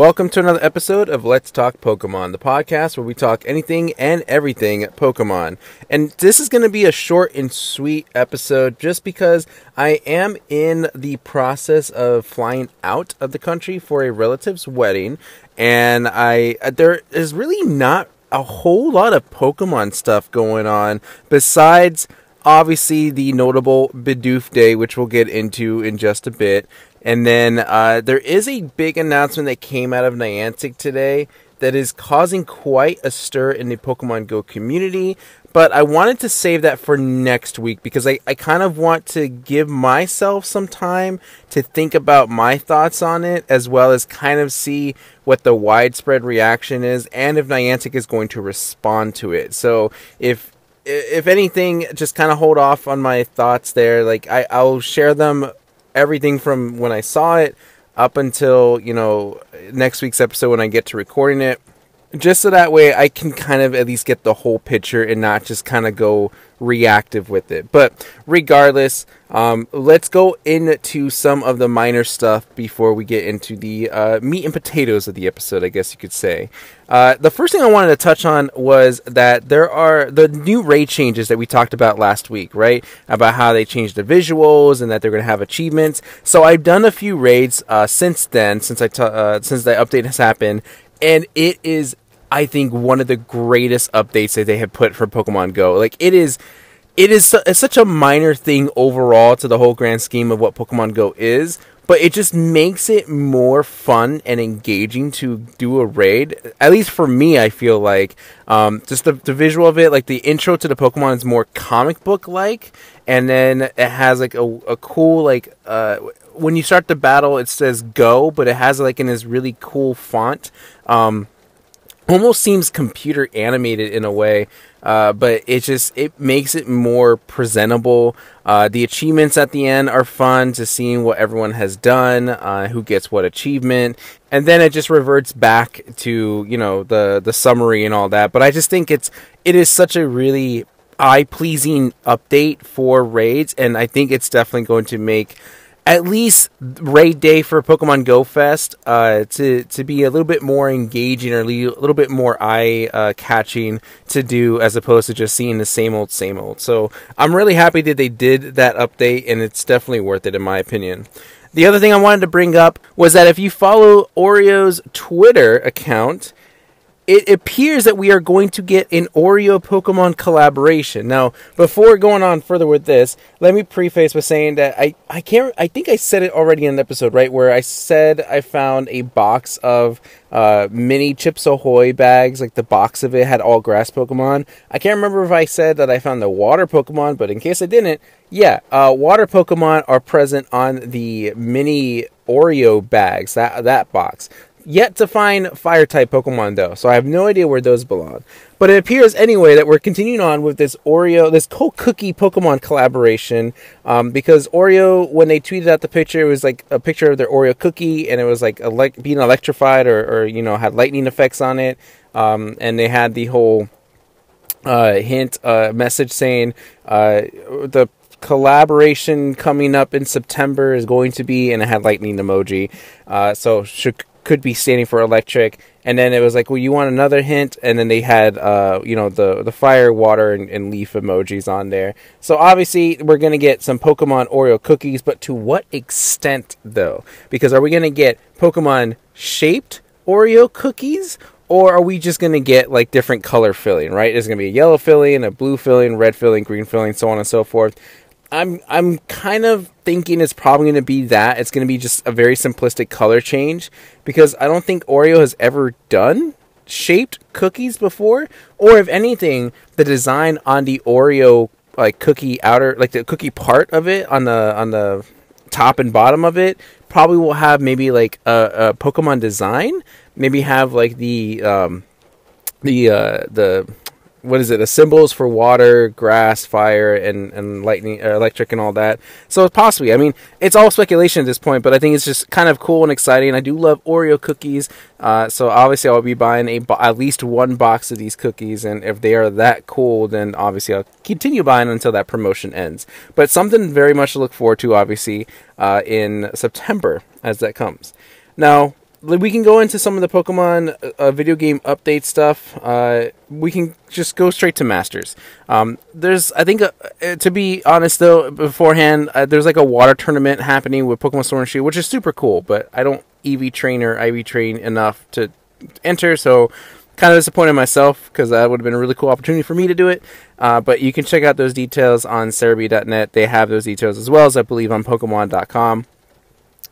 Welcome to another episode of Let's Talk Pokemon, the podcast where we talk anything and everything Pokemon. And this is going to be a short and sweet episode just because I am in the process of flying out of the country for a relative's wedding, and there is really not a whole lot of Pokemon stuff going on besides obviously the notable Bidoof Day, which we'll get into in just a bit. And then there is a big announcement that came out of Niantic today that is causing quite a stir in the Pokemon Go community. But I wanted to save that for next week because I kind of want to give myself some time to think about my thoughts on it, as well as kind of see what the widespread reaction is and if Niantic is going to respond to it. So if anything, just kind of hold off on my thoughts there. Like I'll share them, everything from when I saw it up until, next week's episode when I get to recording it. Just so that way I can kind of at least get the whole picture and not just kind of go reactive with it. But regardless, let's go into some of the minor stuff before we get into the meat and potatoes of the episode, I guess you could say. The first thing I wanted to touch on was that there are the new raid changes that we talked about last week, right? About how they changed the visuals and that they're going to have achievements. So I've done a few raids since then, since the update has happened. And it is, I think, one of the greatest updates that they have put for Pokemon Go. Like, it's such a minor thing overall to the whole grand scheme of what Pokemon Go is, but it just makes it more fun and engaging to do a raid. At least for me, I feel like just the visual of it, like the intro to the Pokemon is more comic book like, and then it has like a cool like when you start the battle, it says "Go," but it has like in this really cool font. Almost seems computer animated in a way, but it makes it more presentable. The achievements at the end are fun to seeing what everyone has done, who gets what achievement, and then it just reverts back to the summary and all that. But I just think it is such a really eye-pleasing update for raids, and I think it's definitely going to make at least raid day for Pokemon Go Fest to be a little bit more engaging, or a little bit more eye catching to do, as opposed to just seeing the same old. So I'm really happy that they did that update, and it's definitely worth it in my opinion. The other thing I wanted to bring up was that if you follow Oreo's Twitter account, it appears that we are going to get an Oreo Pokemon collaboration. Now, before going on further with this, let me preface by saying that I think I said it already in an episode, right, where I said I found a box of mini Chips Ahoy bags, like the box of it had all grass Pokemon. I can't remember if I said that I found the water Pokemon, but in case I didn't, yeah, water Pokemon are present on the mini Oreo bags, that box. Yet to find Fire-type Pokemon, though, so I have no idea where those belong. But it appears, anyway, that we're continuing on with this cool cookie Pokemon collaboration, because Oreo, when they tweeted out the picture, it was like a picture of their Oreo cookie, and it was like being electrified or had lightning effects on it, and they had the whole hint message saying the collaboration coming up in September is going to be, and it had lightning emoji, so could be standing for electric. And then it was like, well, you want another hint? And then they had the fire, water, and leaf emojis on there. So obviously we're going to get some Pokemon Oreo cookies, but to what extent though? Because are we going to get Pokemon shaped Oreo cookies, or are we just going to get like different color filling, right? There's going to be a yellow filling, a blue filling, red filling, green filling, so on and so forth. I'm kind of thinking it's probably going to be that. It's going to be just a very simplistic color change, because I don't think Oreo has ever done shaped cookies before. Or if anything, the design on the Oreo like cookie outer, like the cookie part of it on the top and bottom of it, probably will have maybe like a Pokemon design. Maybe have like the what is it? The symbols for water, grass, fire, and lightning, electric, and all that. So possibly, I mean, it's all speculation at this point, but I think it's just kind of cool and exciting. I do love Oreo cookies, so obviously I'll be buying at least one box of these cookies, and if they are that cool, then obviously I'll continue buying until that promotion ends. But something very much to look forward to, obviously, in September as that comes. Now, we can go into some of the Pokemon video game update stuff. We can just go straight to Masters. There's, I think, to be honest though, beforehand, there's like a water tournament happening with Pokemon Sword and Shield, which is super cool, but I don't EV train or IV train enough to enter, so kind of disappointed myself because that would have been a really cool opportunity for me to do it. But you can check out those details on Cerebi.net. They have those details as well as, I believe, on Pokemon.com.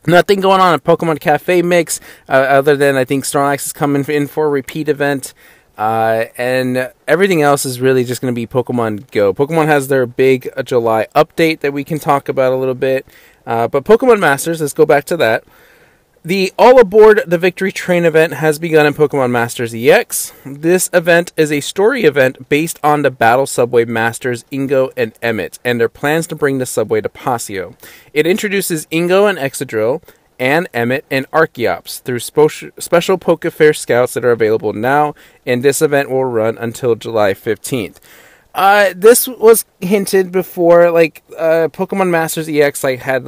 Nothing going on at Pokemon Cafe Mix, other than I think Snorlax is coming in for a repeat event. And everything else is really just going to be Pokemon Go. Pokemon has their big July update that we can talk about a little bit. But Pokemon Masters, let's go back to that. The All Aboard the Victory Train event has begun in Pokemon Masters EX. This event is a story event based on the Battle Subway Masters Ingo and Emmett, and their plans to bring the subway to Pasio. It introduces Ingo and Excadrill, and Emmett and Archeops through special Pokefair scouts that are available now, and this event will run until July 15th. This was hinted before, like, Pokemon Masters EX, like, had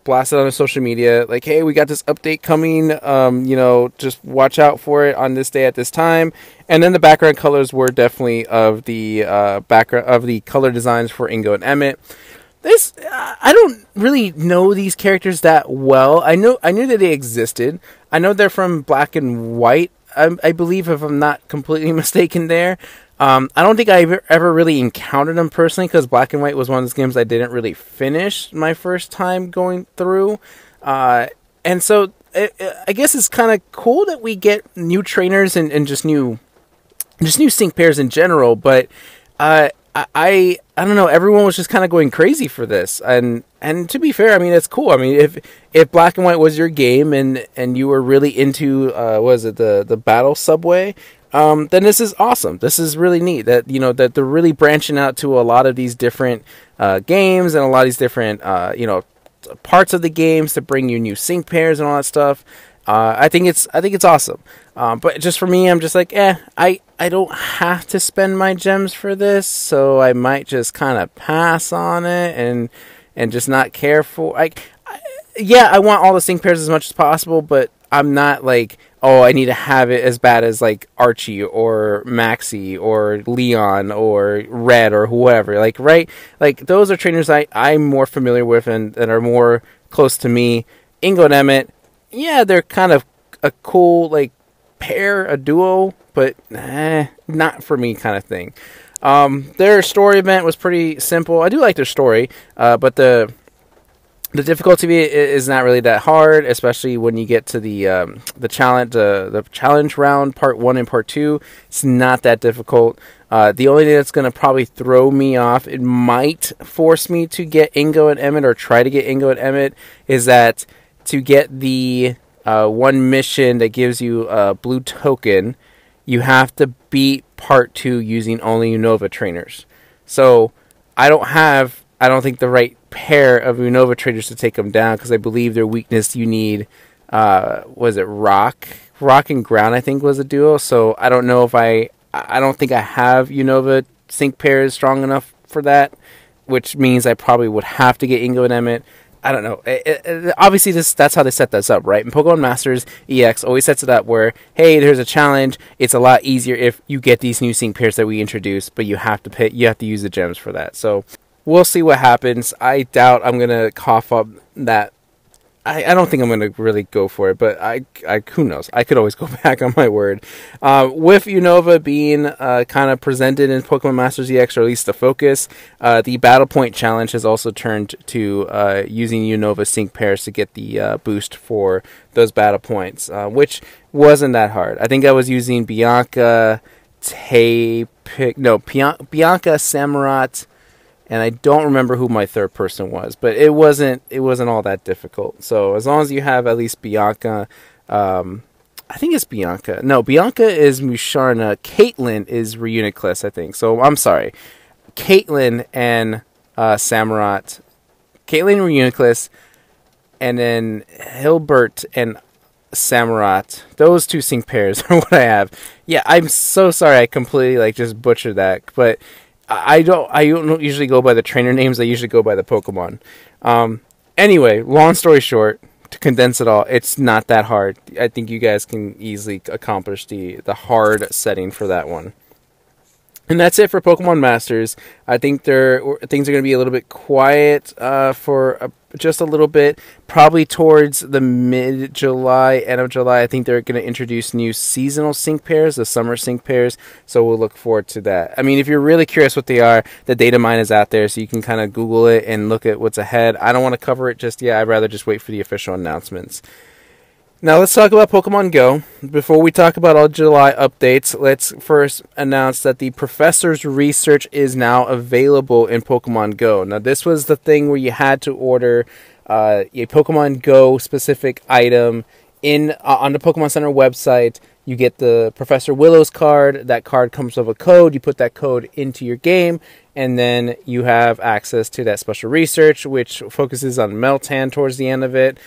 blasted on their social media, like, hey, we got this update coming, you know, just watch out for it on this day at this time. And then the background colors were definitely of the, background of the color designs for Ingo and Emmett. This, I don't really know these characters that well. I knew that they existed. I know they're from Black and White, I believe, if I'm not completely mistaken there. I don't think I ever really encountered them personally, because Black and White was one of those games I didn't really finish my first time going through. And so I guess it's kind of cool that we get new trainers and just new sync pairs in general. But I don't know. Everyone was just kind of going crazy for this, and to be fair, I mean, it's cool. I mean, if Black and White was your game and you were really into was it the Battle Subway, then this is awesome. This is really neat that, you know, that they're really branching out to a lot of these different games and a lot of these different you know, parts of the games to bring you new sync pairs and all that stuff. I think it's awesome. But just for me, I'm just like, I don't have to spend my gems for this, so I might just kind of pass on it and just not care for. Yeah, I want all the sync pairs as much as possible, but I'm not like, oh, I need to have it as bad as like Archie or Maxie or Leon or Red or whoever. Like, right? Like, those are trainers I'm more familiar with and that are more close to me. Ingo and Emmett, yeah, they're kind of a cool, like, pair, a duo, but not for me kind of thing. Their story event was pretty simple. I do like their story, but the difficulty is not really that hard, especially when you get to the challenge round, part 1 and part 2. It's not that difficult. The only thing that's going to probably throw me off, it might force me to get Ingo and Emmett or try to get Ingo and Emmett, is that to get the one mission that gives you a blue token, you have to beat part 2 using only Unova trainers. So I don't think the right pair of Unova trainers to take them down, because I believe their weakness you need, was it Rock and Ground, I think, was a duo. So I don't know if I don't think I have Unova sync pairs strong enough for that, which means I probably would have to get Ingo and Emmett. I don't know. Obviously, that's how they set this up, right? And Pokemon Masters EX always sets it up where, hey, there's a challenge. It's a lot easier if you get these new sync pairs that we introduced, but you have to use the gems for that. So we'll see what happens. I doubt I'm gonna cough up that. I don't think I'm going to really go for it, but who knows? I could always go back on my word. With Unova being kind of presented in Pokemon Masters EX, or at least the focus, the Battle Point Challenge has also turned to using Unova sync pairs to get the boost for those battle points, which wasn't that hard. I think I was using Bianca, Bianca, Samurott, and I don't remember who my third person was, but it wasn't all that difficult. So as long as you have at least Bianca, I think it's Bianca. No, Bianca is Musharna. Caitlyn is Reuniclus, I think. So I'm sorry. Caitlyn and Samurott. Caitlyn Reuniclus, and then Hilbert and Samurott. Those two sync pairs are what I have. Yeah, I'm so sorry I completely just butchered that, but I don't usually go by the trainer names. I usually go by the Pokemon. Anyway, long story short, to condense it all, it's not that hard. I think you guys can easily accomplish the hard setting for that one. And that's it for Pokemon Masters. I think things are going to be a little bit quiet for just a little bit. Probably towards the mid-July, end of July, I think they're going to introduce new seasonal sync pairs, the summer sync pairs. So we'll look forward to that. I mean, if you're really curious what they are, the data mine is out there, so you can kind of Google it and look at what's ahead. I don't want to cover it just yet. I'd rather just wait for the official announcements. Now let's talk about Pokemon Go. Before we talk about all July updates, let's first announce that the Professor's Research is now available in Pokemon Go. Now this was the thing where you had to order a Pokemon Go specific item on the Pokemon Center website. You get the Professor Willow's card. That card comes with a code. You put that code into your game, and then you have access to that special research, which focuses on Meltan towards the end of it.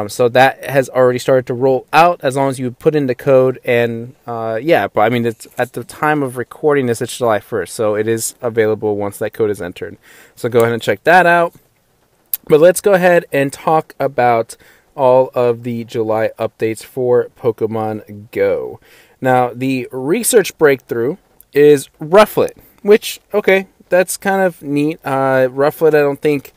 So that has already started to roll out as long as you put in the code. And but I mean, it's at the time of recording this, it's July 1st, so it is available once that code is entered. So go ahead and check that out. But let's go ahead and talk about all of the July updates for Pokemon Go. Now, the research breakthrough is Rufflet, which, okay, that's kind of neat. Rufflet, I don't think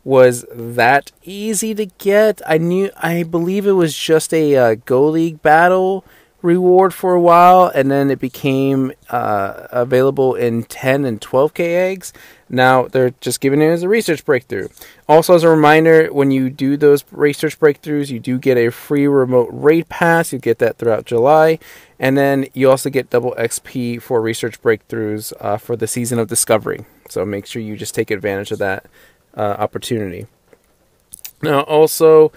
was that easy to get. I believe it was just a Go League battle reward for a while, and then it became available in 10 and 12k eggs. Now they're just giving it as a research breakthrough. Also, as a reminder, when you do those research breakthroughs, you do get a free remote raid pass. You get that throughout July, and then you also get double XP for research breakthroughs for the season of discovery. So make sure you just take advantage of that opportunity. Now also,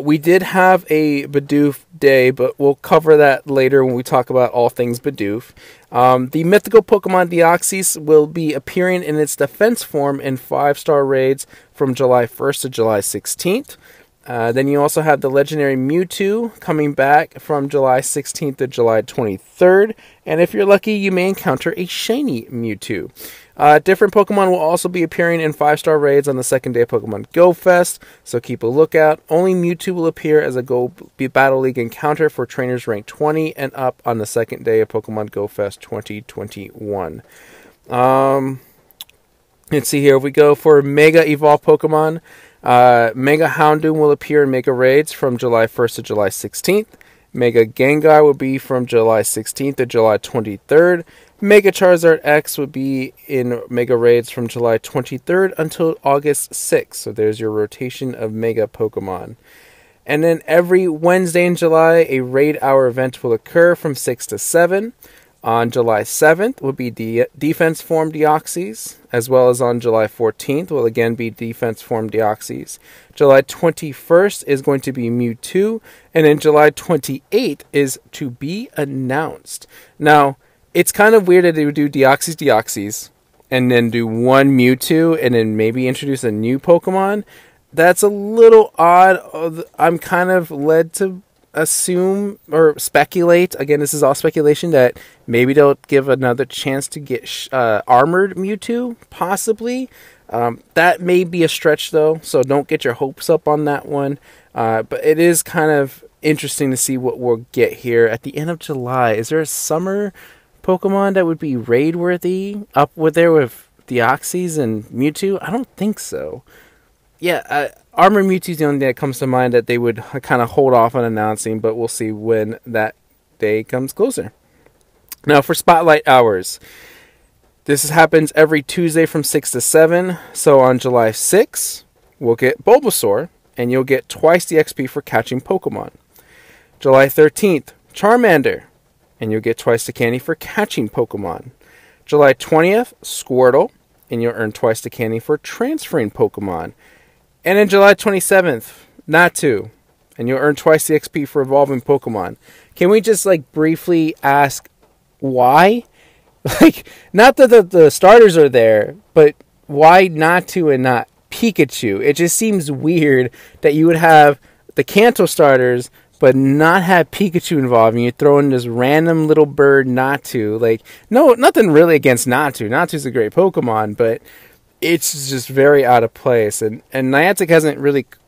we did have a Bidoof day, but we'll cover that later when we talk about all things Bidoof. The mythical Pokemon Deoxys will be appearing in its defense form in 5-star raids from July 1st to July 16th. Then you also have the legendary Mewtwo coming back from July 16th to July 23rd. And if you're lucky, you may encounter a shiny Mewtwo. Different Pokemon will also be appearing in 5-star raids on the second day of Pokemon Go Fest, so keep a lookout. Only Mewtwo will appear as a Go Battle League encounter for trainers ranked 20 and up on the second day of Pokemon Go Fest 2021. Let's see here. If we go for Mega Evolved Pokemon, Mega Houndoom will appear in Mega Raids from July 1st to July 16th. Mega Gengar will be from July 16th to July 23rd. Mega Charizard X would be in Mega Raids from July 23rd until August 6th. So there's your rotation of Mega Pokemon. And then every Wednesday in July, a Raid Hour event will occur from 6 to 7. On July 7th will be Defense Form Deoxys, as well as on July 14th will again be Defense Form Deoxys. July 21st is going to be Mewtwo, and then July 28th is to be announced. Now, it's kind of weird that they would do Deoxys, and then do one Mewtwo, and then maybe introduce a new Pokemon. That's a little odd. I'm kind of led to assume or speculate, again this is all speculation, that maybe they'll give another chance to get armored Mewtwo, possibly. That may be a stretch though, so don't get your hopes up on that one. But it is kind of interesting to see what we'll get here at the end of July. Is there a summer Pokemon that would be raid worthy up with there with Deoxys and Mewtwo? I don't think so. Yeah, Armor Mewtwo is the only thing that comes to mind that they would kind of hold off on announcing, but we'll see when that day comes closer. Now, for Spotlight Hours, this happens every Tuesday from 6 to 7. So on July 6th, we'll get Bulbasaur, and you'll get twice the XP for catching Pokemon. July 13th, Charmander, and you'll get twice the candy for catching Pokemon. July 20th, Squirtle, and you'll earn twice the candy for transferring Pokemon. And then July 27th, Natu, and you'll earn twice the XP for evolving Pokemon. Can we just briefly ask why? Not that the starters are there, but why Natu and not Pikachu? It just seems weird that you would have the Kanto starters, but not have Pikachu involved, and you throw in this random little bird Natu. No, nothing really against Natu. Natu's a great Pokemon, but it's just very out of place. And Niantic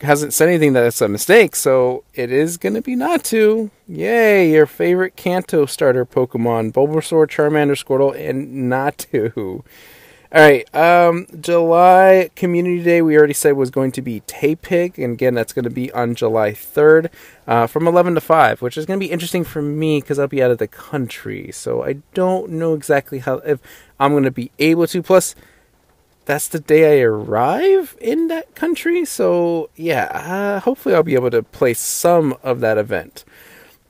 hasn't said anything that it's a mistake, so it is going to be Natu. Yay, your favorite Kanto starter Pokemon, Bulbasaur, Charmander, Squirtle, and Natu. Alright, July Community Day, we already said was going to be Tapig, and again, that's going to be on July 3rd, from 11 to 5, which is going to be interesting for me, because I'll be out of the country, so I don't know exactly if I'm going to be able to, plus, that's the day I arrive in that country, so, yeah, hopefully I'll be able to play some of that event.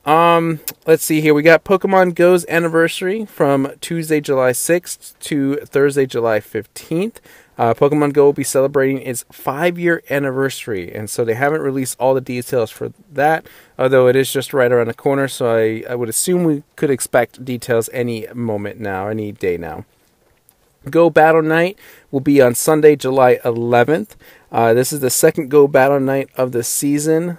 Let's see here. We got Pokemon Go's anniversary from Tuesday, July 6th to Thursday, July 15th. Pokemon Go will be celebrating its 5-year anniversary, and so they haven't released all the details for that, although it is just right around the corner, so I would assume we could expect details any moment now, any day now. Go Battle Night will be on Sunday, July 11th. This is the second Go Battle Night of the season.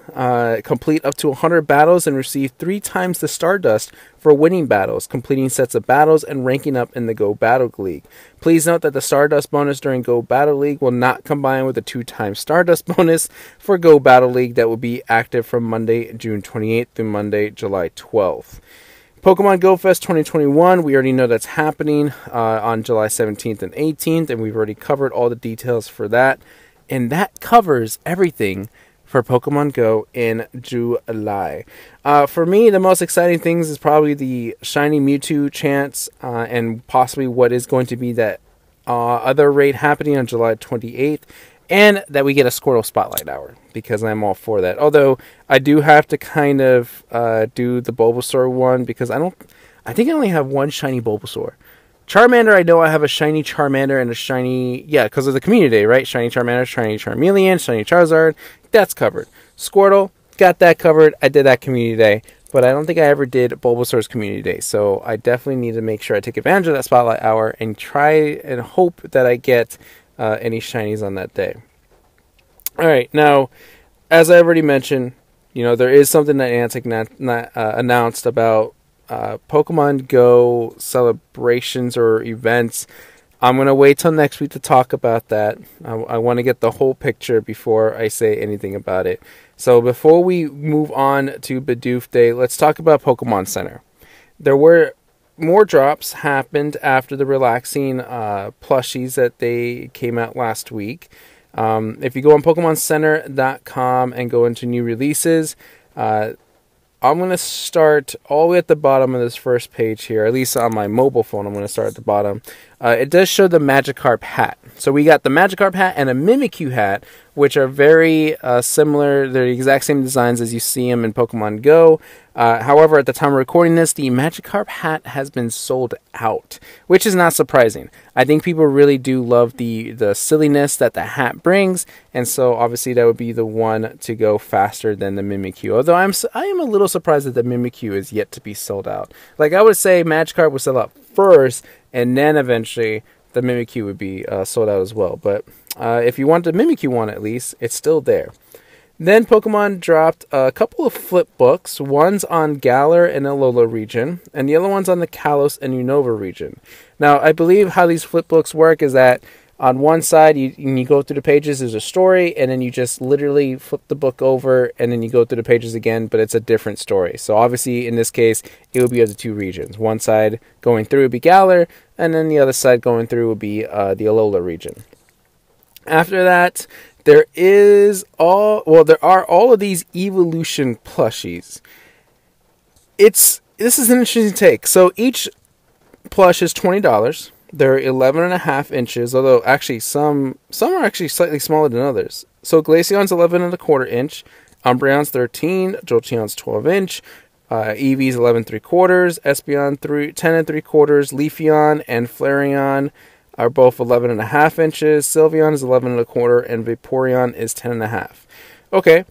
Complete up to 100 battles and receive 3 times the Stardust for winning battles, completing sets of battles, and ranking up in the Go Battle League. Please note that the Stardust bonus during Go Battle League will not combine with the 2-time Stardust bonus for Go Battle League that will be active from Monday, June 28th through Monday, July 12th. Pokemon Go Fest 2021, we already know that's happening on July 17th and 18th, and we've already covered all the details for that. And that covers everything for Pokemon Go in July. For me, the most exciting things is probably the Shiny Mewtwo chance and possibly what is going to be that other raid happening on July 28th. And that we get a Squirtle Spotlight Hour, because I'm all for that. Although, I do have to kind of do the Bulbasaur one, because I think I only have one shiny Bulbasaur. Charmander, I know I have a shiny Charmander and a shiny, because of the community day, right? Shiny Charmander, shiny Charmeleon, shiny Charizard, that's covered. Squirtle, got that covered, I did that community day. But I don't think I ever did Bulbasaur's community day, so I definitely need to make sure I take advantage of that Spotlight Hour and try and hope that I get any shinies on that day. Alright, now, as I already mentioned, there is something that Niantic announced about Pokemon Go celebrations or events. I'm going to wait till next week to talk about that. I want to get the whole picture before I say anything about it. So before we move on to Badoofday, let's talk about Pokemon Center. There were more drops happened after the relaxing plushies that they came out last week. If you go on PokemonCenter.com and go into new releases, I'm going to start all the way at the bottom of this first page here, at least on my mobile phone. I'm going to start at the bottom. It does show the Magikarp Hat. So we got the Magikarp Hat and a Mimikyu Hat, which are very similar. They're the exact same designs as you see them in Pokemon Go. However, at the time of recording this, the Magikarp Hat has been sold out, which is not surprising. I think people really do love the silliness that the hat brings, and so obviously that would be the one to go faster than the Mimikyu. Although I am a little surprised that the Mimikyu is yet to be sold out. Like, I would say Magikarp would sell out first, and then eventually the Mimikyu would be sold out as well. But if you want the Mimikyu one, at least, it's still there. Then Pokemon dropped a couple of flip books. One's on Galar and Alola region, and the other one's on the Kalos and Unova region. Now, I believe how these flip books work is that on one side, you go through the pages, there's a story, and then you just literally flip the book over, and then you go through the pages again, but it's a different story. So obviously, in this case, it would be of the two regions. One side going through would be Galar, and then the other side going through would be the Alola region. After that, there are all of these evolution plushies. This is an interesting take. So each plush is $20. They're 11.5 inches, although actually some are actually slightly smaller than others. So Glaceon's 11.25 inch, Umbreon's 13, Jolteon's 12 inch, Eevee's 11.75, Espeon 10.75, Leafeon and Flareon are both 11.5 inches, Sylveon is 11.25, and Vaporeon is 10.5. Okay,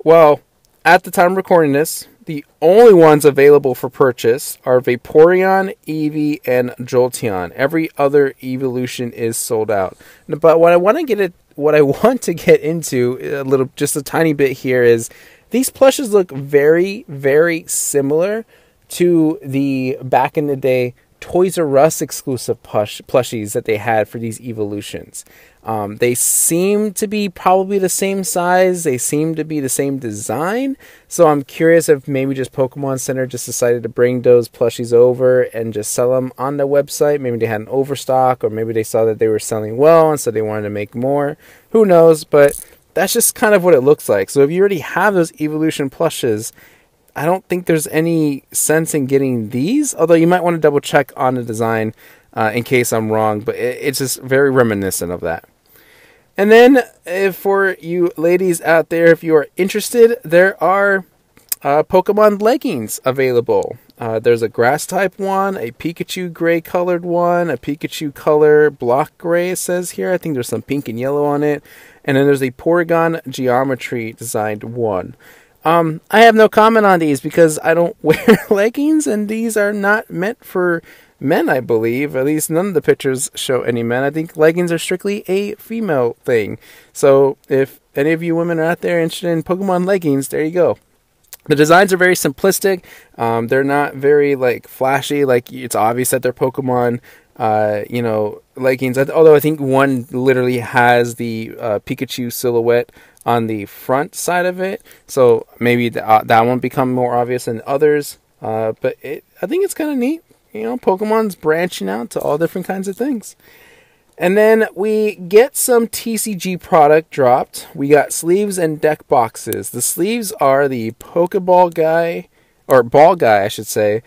well, at the time of recording this, the only ones available for purchase are Vaporeon, Eevee, and Jolteon. Every other evolution is sold out. But what I want to get into just a tiny bit here is these plushes look very, very similar to the back in the day Toys R Us exclusive plushies that they had for these evolutions. They seem to be probably the same size. They seem to be the same design. So I'm curious if maybe just Pokemon Center just decided to bring those plushies over and just sell them on their website. Maybe they had an overstock, or maybe they saw that they were selling well and so they wanted to make more. Who knows? But that's just kind of what it looks like. So if you already have those evolution plushes, I don't think there's any sense in getting these, although you might want to double check on the design in case I'm wrong, but it's just very reminiscent of that. And then for you ladies out there, if you are interested, there are Pokemon leggings available. There's a grass type one, a Pikachu gray colored one, a Pikachu color block gray, it says here. I think there's some pink and yellow on it. And then there's a Porygon geometry designed one. I have no comment on these because I don't wear leggings, and these are not meant for men, I believe. At least none of the pictures show any men. I think leggings are strictly a female thing. So if any of you women are out there interested in Pokemon leggings, there you go. The designs are very simplistic. They're not very flashy. It's obvious that they're Pokemon leggings. Although I think one literally has the Pikachu silhouette on the front side of it, so maybe that one become more obvious than others. But I think it's kind of neat. Pokemon's branching out to all different kinds of things. And then we get some TCG product dropped. We got sleeves and deck boxes. The sleeves are the Pokeball guy, or ball guy, I should say,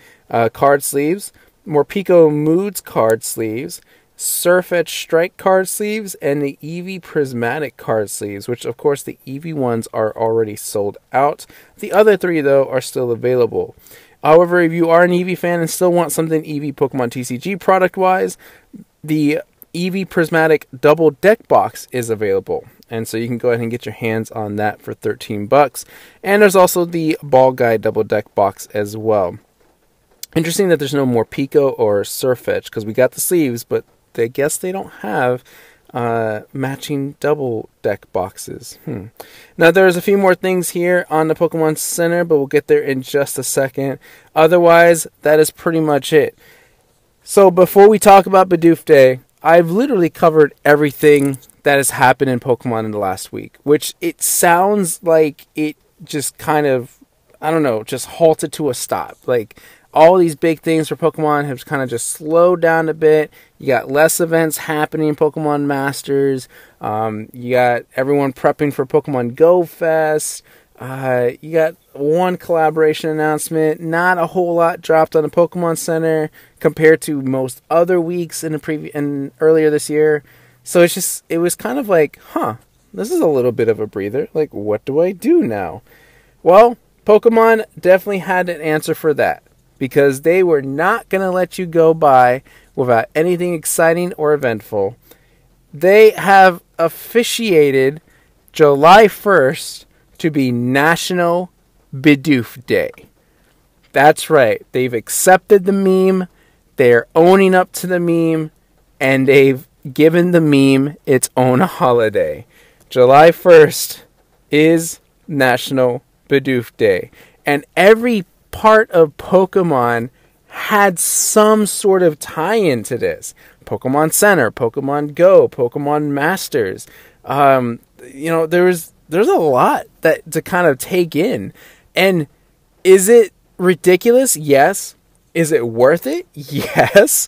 card sleeves. Morpeko Moods card sleeves. Surfetch Strike card sleeves, and the Eevee Prismatic card sleeves, which of course the Eevee ones are already sold out. The other three, though, are still available. However, if you are an Eevee fan and still want something Eevee Pokemon TCG product-wise, the Eevee Prismatic Double Deck Box is available. And so you can go ahead and get your hands on that for $13. And there's also the Ball Guy Double Deck Box as well. Interesting that there's no more Morpeko or Surfetch, because we got the sleeves, but I guess they don't have matching double deck boxes. Now there's a few more things here on the Pokemon Center, but we'll get there in just a second. Otherwise, that is pretty much it. So before we talk about Badoofday, I've literally covered everything that has happened in Pokemon in the last week, which it sounds like it just kind of, just halted to a stop. All these big things for Pokemon have kind of just slowed down a bit. You got less events happening in Pokemon Masters. You got everyone prepping for Pokemon Go Fest. You got one collaboration announcement. Not a whole lot dropped on the Pokemon Center compared to most other weeks in earlier this year. So it was kind of this is a little bit of a breather. What do I do now? Well, Pokemon definitely had an answer for that, because they were not going to let you go by without anything exciting or eventful. They have officiated July 1st to be National Bidoof Day. That's right. They've accepted the meme, they're owning up to the meme, and they've given the meme its own holiday. July 1st is National Bidoof Day. And every part of Pokemon had some sort of tie-in to this. Pokemon Center, Pokemon Go, Pokemon Masters. There's a lot to kind of take in. And is it ridiculous? Yes. Is it worth it? Yes.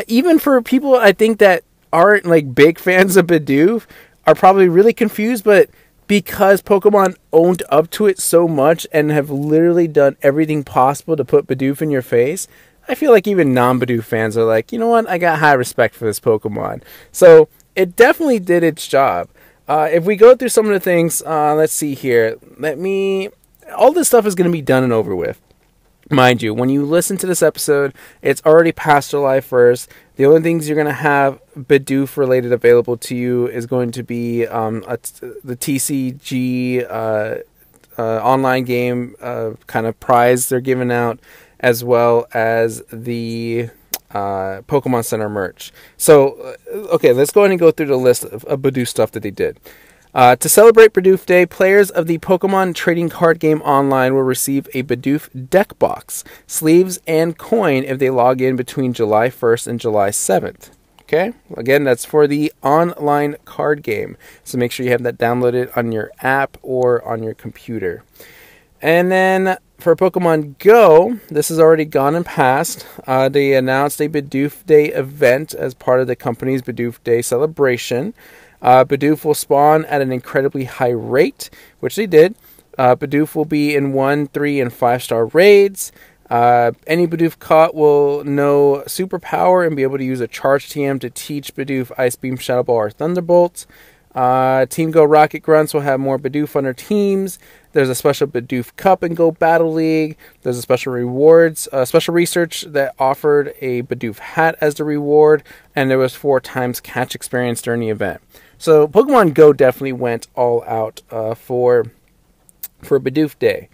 Even for people, I think, that aren't big fans of Bidoof, are probably really confused, but because Pokemon owned up to it so much and have literally done everything possible to put Bidoof in your face, I feel like even non-Bidoof fans are like, you know what, I got high respect for this Pokemon. So it definitely did its job. If we go through some of the things, let's see here. All this stuff is going to be done and over with. Mind you, when you listen to this episode, it's already past July 1st. The only things you're going to have Bidoof related available to you is going to be the TCG online game kind of prize they're giving out, as well as the Pokemon Center merch. So, okay, let's go ahead and go through the list of Bidoof stuff that they did. To celebrate Bidoof Day, players of the Pokemon trading card game online will receive a Bidoof deck box, sleeves, and coin if they log in between July 1st and July 7th. Okay? Again, that's for the online card game. So make sure you have that downloaded on your app or on your computer. And then for Pokemon Go, this has already gone and passed. They announced a Badoofday event as part of the company's Badoofday celebration. Bidoof will spawn at an incredibly high rate, which they did. Bidoof will be in 1, 3, and 5-star raids. Any Bidoof caught will know Superpower and be able to use a Charge TM to teach Bidoof Ice Beam, Shadow Ball, or Thunderbolt. Team Go Rocket Grunts will have more Bidoof on their teams. There's a special Bidoof Cup in Go Battle League. There's a special rewards, special research that offered a Bidoof Hat as the reward, and there was 4 times catch experience during the event. So Pokemon Go definitely went all out for Bidoof Day.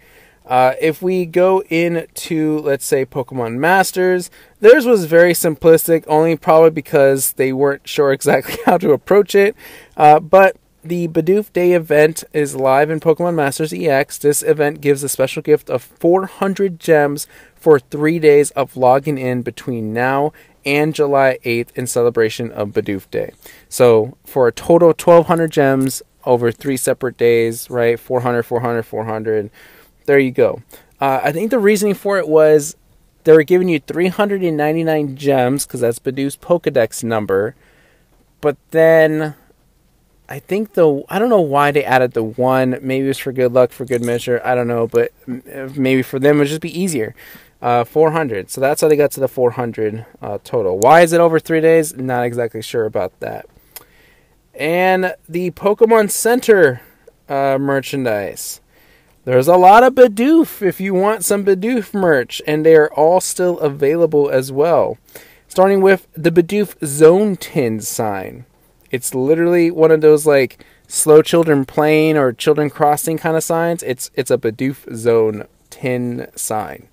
If we go into, let's say, Pokemon Masters, theirs was very simplistic, only probably because they weren't sure exactly how to approach it. But the Badoofday event is live in Pokemon Masters EX. This event gives a special gift of 400 gems for 3 days of logging in between now and July 8th in celebration of Bidoof Day. So for a total of 1,200 gems over 3 separate days, right? 400, 400, 400. There you go. I think the reasoning for it was they were giving you 399 gems because that's Bidoof's Pokedex number. But then I think I don't know why they added the 1. Maybe it was for good luck, for good measure. I don't know, but maybe for them it would just be easier. 400. So that's how they got to the 400 total. Why is it over 3 days? Not exactly sure about that. And the Pokemon Center merchandise. There's a lot of Bidoof if you want some Bidoof merch, and they are all still available as well. Starting with the Bidoof Zone Tin sign. It's literally one of those like slow children playing or children crossing kind of signs. It's a Bidoof Zone Tin sign.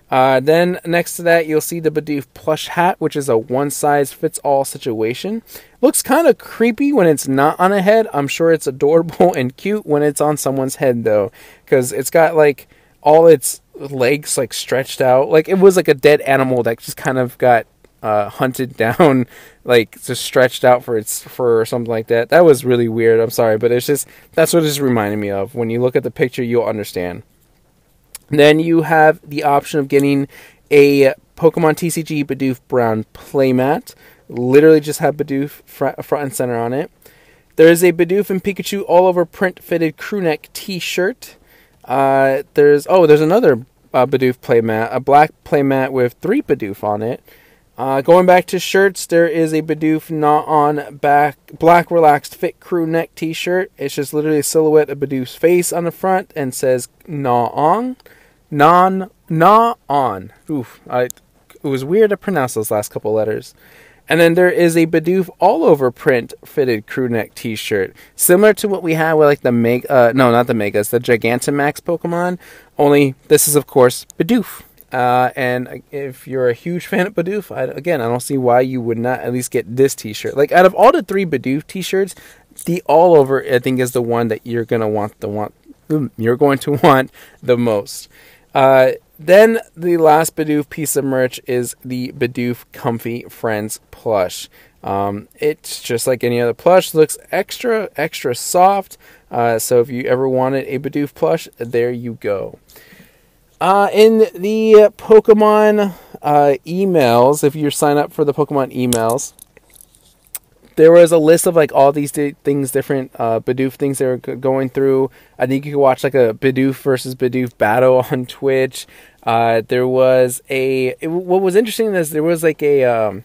Then next to that, you'll see the Bidoof Plush Hat, which is a one-size-fits-all situation. Looks kind of creepy when it's not on a head. I'm sure it's adorable and cute when it's on someone's head, though, because it's got like all its legs like stretched out. Like it was like a dead animal that just kind of got hunted down, like just stretched out for its fur or something like that. That was really weird. I'm sorry, but it's just that's what it's reminding me of. When you look at the picture, you'll understand. Then you have the option of getting a Pokemon TCG Bidoof Brown playmat. Literally just have Bidoof front and center on it. There is a Bidoof and Pikachu all over print fitted crewneck t-shirt. There's another Bidoof playmat, a black playmat with 3 Bidoof on it. Going back to shirts, there is a Bidoof Not On black relaxed fit crew neck t-shirt. It's just literally a silhouette of Bidoof's face on the front and says Gnaw On. Gnaw On. Oof. It was weird to pronounce those last couple letters. And then there is a Bidoof all over print fitted crew neck t-shirt. Similar to what we had with like the not the Megas, the Gigantamax Pokemon. Only this is of course Bidoof. And if you're a huge fan of Bidoof, I don't see why you would not at least get this t-shirt. Like, out of all the 3 Bidoof t-shirts, the all over, I think, is the one that you're going to want the most. Then the last Bidoof piece of merch is the Bidoof Comfy Friends plush. It's just like any other plush, looks extra soft. So if you ever wanted a Bidoof plush, there you go. In the Pokemon emails, if you sign up for the Pokemon emails, there was a list of like all these things, different Bidoof things they were going through. I think you could watch like a Bidoof versus Bidoof battle on Twitch. There was what was interesting is there was like a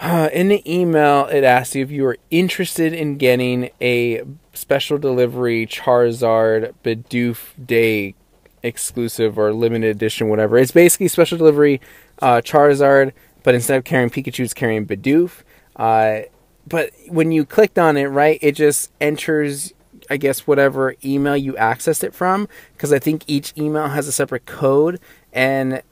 in the email it asked you if you were interested in getting a special delivery Charizard Bidoof Day exclusive or limited edition, whatever. It's basically special delivery Charizard, but instead of carrying Pikachu, it's carrying Bidoof. But when you clicked on it, right, it just enters, I guess, whatever email you accessed it from, because I think each email has a separate code, and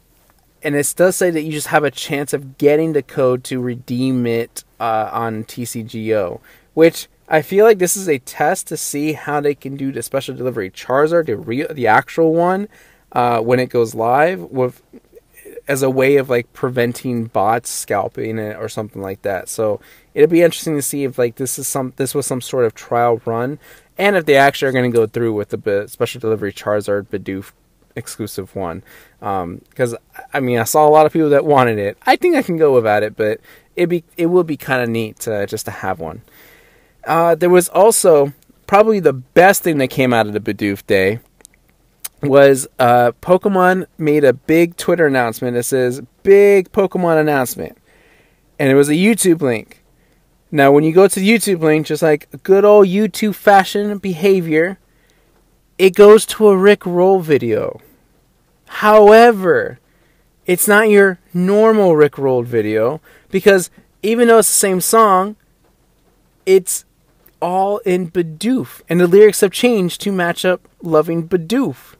it does say that you just have a chance of getting the code to redeem it on TCGO, which I feel like this is a test to see how they can do the special delivery Charizard, the actual one, when it goes live, as a way of like preventing bots scalping it or something like that. So it'll be interesting to see if like this was some sort of trial run, and if they actually are going to go through with the special delivery Charizard Bidoof exclusive one. Because I mean, I saw a lot of people that wanted it. I think I can go without it, but it will be kind of neat just to have one. There was also probably the best thing that came out of the Bidoof Day was Pokemon made a big Twitter announcement that says big Pokemon announcement, and it was a YouTube link. Now when you go to the YouTube link, just like good old YouTube fashion behavior, it goes to a Rick Roll video. However, it's not your normal Rick Roll video, because even though it's the same song, it's all in Bidoof, and the lyrics have changed to match up loving Bidoof.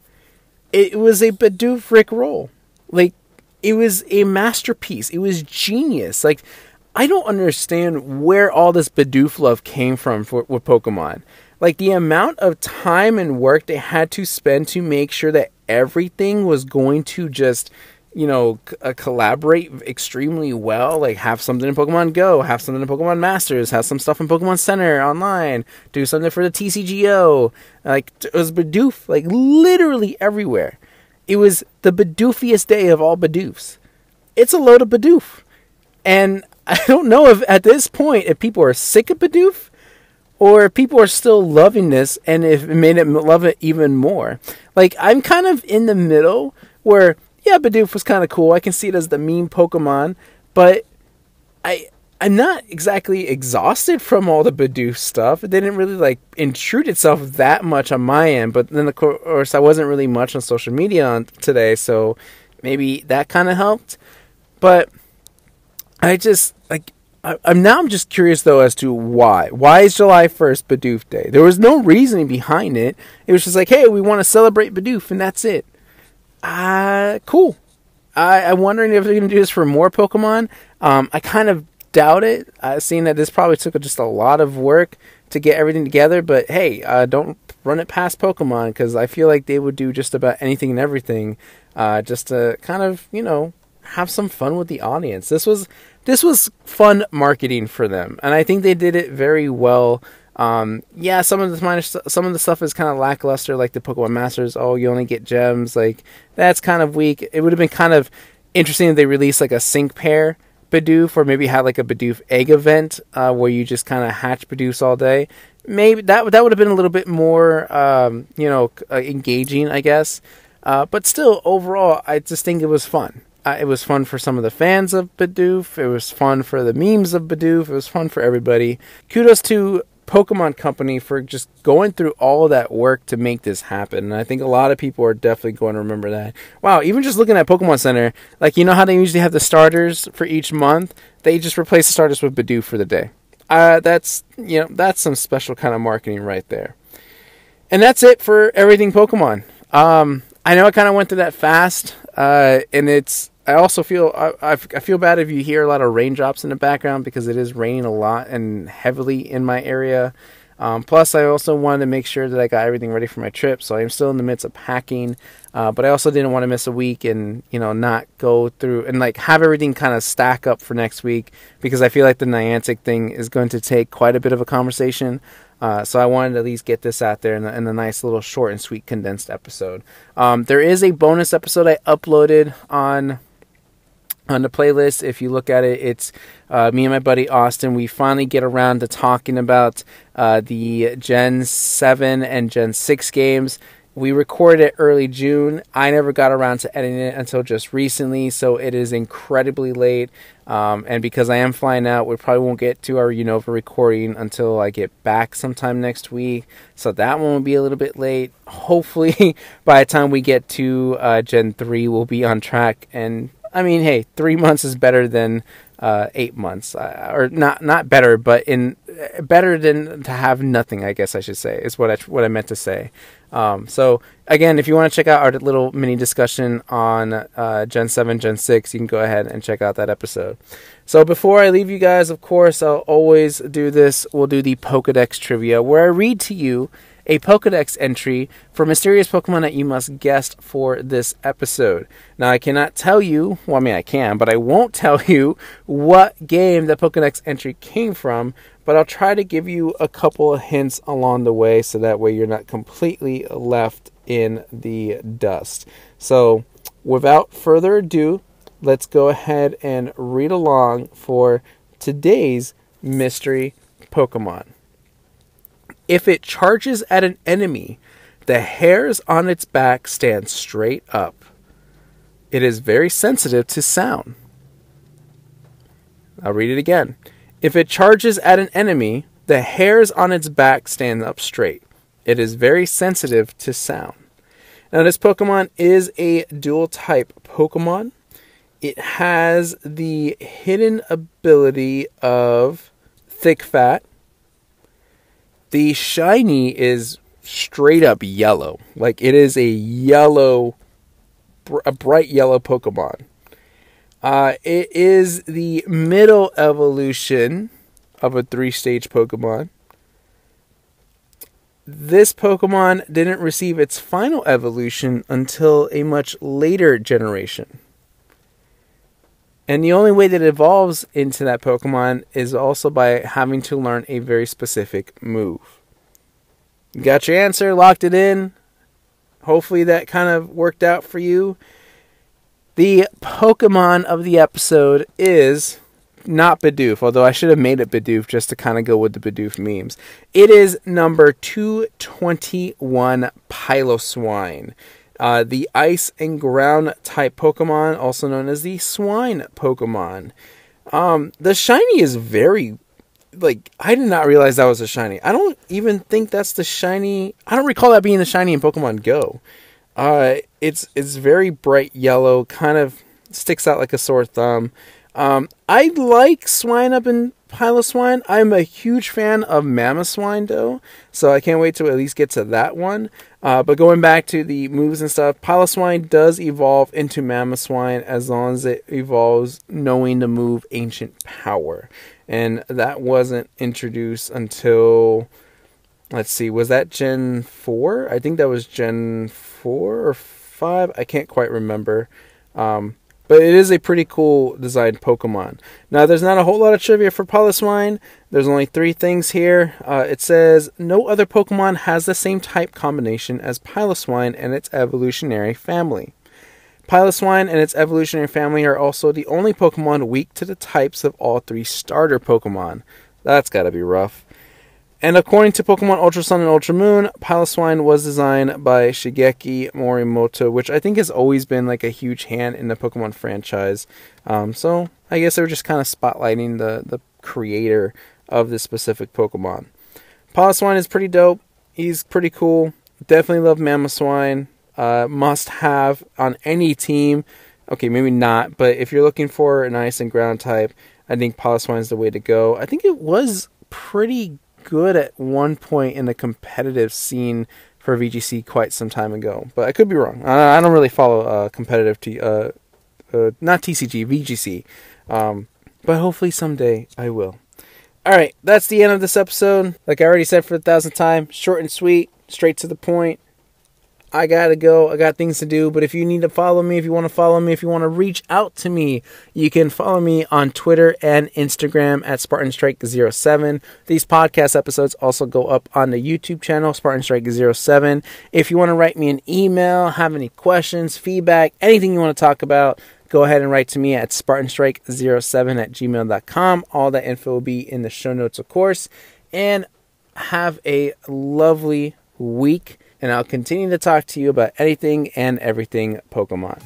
It was a Bidoof Rick Roll. Like, it was a masterpiece. It was genius. Like, I don't understand where all this Bidoof love came from with Pokemon. Like, the amount of time and work they had to spend to make sure that everything was going to just, collaborate extremely well. Like, have something in Pokemon Go, have something in Pokemon Masters, have some stuff in Pokemon Center online, do something for the TCGO. Like, it was Bidoof, like, literally everywhere. It was the Bidoofiest day of all Bidoofs. It's a load of Bidoof. And I don't know if, at this point, if people are sick of Bidoof, or people are still loving this, and if it made it love it even more. Like, I'm kind of in the middle, where yeah, Bidoof was kind of cool. I can see it as the meme Pokemon, but I'm not exactly exhausted from all the Bidoof stuff. It didn't really like intrude itself that much on my end, but then of course I wasn't really much on social media today, so maybe that kind of helped. But I just I'm just curious though as to why. Why is July 1st Bidoof Day? There was no reasoning behind it. It was just like, hey, we want to celebrate Bidoof, and that's it. Cool. I'm wondering if they're going to do this for more Pokemon. I kind of doubt it, seeing that this probably took just a lot of work to get everything together. But hey, don't run it past Pokemon, because I feel like they would do just about anything and everything just to kind of, have some fun with the audience. This was fun marketing for them, and I think they did it very well. Yeah, some of the stuff is kind of lackluster, like the Pokemon Masters. Oh, you only get gems. Like, that's kind of weak. It would have been kind of interesting if they released like a sync pair Bidoof, or maybe had like a Bidoof egg event where you just kind of hatch Bidoofs all day. Maybe that would have been a little bit more, engaging, I guess. But still, overall, I just think it was fun. It was fun for some of the fans of Bidoof. It was fun for the memes of Bidoof. It was fun for everybody. Kudos to Pokemon Company for just going through all of that work to make this happen. And I think a lot of people are definitely going to remember that. Wow, even just looking at Pokemon Center, like, you know how they usually have the starters for each month? They just replace the starters with Bidoof for the day. That's some special kind of marketing right there. And that's it for everything Pokemon. I know I kind of went through that fast, and I also feel I feel bad if you hear a lot of raindrops in the background, because it is raining a lot and heavily in my area. Plus, I also wanted to make sure that I got everything ready for my trip, so I'm still in the midst of packing. But I also didn't want to miss a week and not go through and like have everything kind of stack up for next week, because I feel like the Niantic thing is going to take quite a bit of a conversation. So I wanted to at least get this out there in a nice little short and sweet condensed episode. There is a bonus episode I uploaded on the playlist. If you look at it, it's me and my buddy Austin. We finally get around to talking about the Gen 7 and Gen 6 games. We recorded it early June. I never got around to editing it until just recently, so it is incredibly late. And because I am flying out, we probably won't get to our Unova recording until I get back sometime next week. So that one will be a little bit late. Hopefully, by the time we get to Gen 3, we'll be on track. And I mean, hey, 3 months is better than 8 months, or not better, but better than to have nothing, I guess I should say, is what I meant to say. So again, if you want to check out our little mini discussion on Gen 7, Gen 6, you can go ahead and check out that episode. So before I leave you guys, of course, I'll always do this. We'll do the Pokedex Trivia, where I read to you a Pokedex entry for mysterious Pokemon that you must guess for this episode. Now, I cannot tell you, well, I mean, I can, but I won't tell you what game the Pokedex entry came from, but I'll try to give you a couple of hints along the way, so that way you're not completely left in the dust. So, without further ado, let's go ahead and read along for today's mystery Pokemon. If it charges at an enemy, the hairs on its back stand straight up. It is very sensitive to sound. I'll read it again. If it charges at an enemy, the hairs on its back stand up straight. It is very sensitive to sound. Now, this Pokemon is a dual type Pokemon. It has the hidden ability of Thick Fat. The shiny is straight up yellow. Like, it is a bright yellow Pokemon. It is the middle evolution of a 3-stage Pokemon. This Pokemon didn't receive its final evolution until a much later generation. And the only way that it evolves into that Pokemon is also by having to learn a very specific move. You got your answer, locked it in. Hopefully that kind of worked out for you. The Pokemon of the episode is not Bidoof, although I should have made it Bidoof just to kind of go with the Bidoof memes. It is number 221, Piloswine. The ice and ground type Pokemon, also known as the swine Pokemon. The shiny is very, I did not realize that was a shiny. I don't even think that's the shiny. I don't recall that being the shiny in Pokemon Go. It's very bright yellow, kind of sticks out like a sore thumb. I like Swine up in Piloswine. I'm a huge fan of Mamoswine, though, so I can't wait to at least get to that one. But going back to the moves and stuff, Piloswine does evolve into Mamoswine as long as it evolves knowing the move Ancient Power. And that wasn't introduced until, let's see, was that Gen 4? I think that was Gen 4 or 5. I can't quite remember. But it is a pretty cool designed Pokemon. Now, there's not a whole lot of trivia for Piloswine. There's only 3 things here. It says, no other Pokemon has the same type combination as Piloswine and its evolutionary family. Piloswine and its evolutionary family are also the only Pokemon weak to the types of all 3 starter Pokemon. That's gotta be rough. And according to Pokemon Ultra Sun and Ultra Moon, Piloswine was designed by Shigeki Morimoto, which I think has always been like a huge hand in the Pokemon franchise. So I guess they were just kind of spotlighting the creator of this specific Pokemon. Piloswine is pretty dope. He's pretty cool. Definitely love Mamoswine. Must have on any team. Okay, maybe not, but if you're looking for an ice and ground type, I think Piloswine is the way to go. I think it was pretty good at one point in the competitive scene for VGC quite some time ago, but I could be wrong. I don't really follow competitive not TCG, VGC, but hopefully someday I will. Alright, that's the end of this episode. Like I already said for the 1,000th time, short and sweet, straight to the point. I gotta go. I got things to do. But if you need to follow me, if you want to follow me, if you want to reach out to me, you can follow me on Twitter and Instagram at SpartanStrike07. These podcast episodes also go up on the YouTube channel, SpartanStrike07. If you want to write me an email, have any questions, feedback, anything you want to talk about, go ahead and write to me at SpartanStrike07@gmail.com. All that info will be in the show notes, of course. And have a lovely week. And I'll continue to talk to you about anything and everything Pokemon.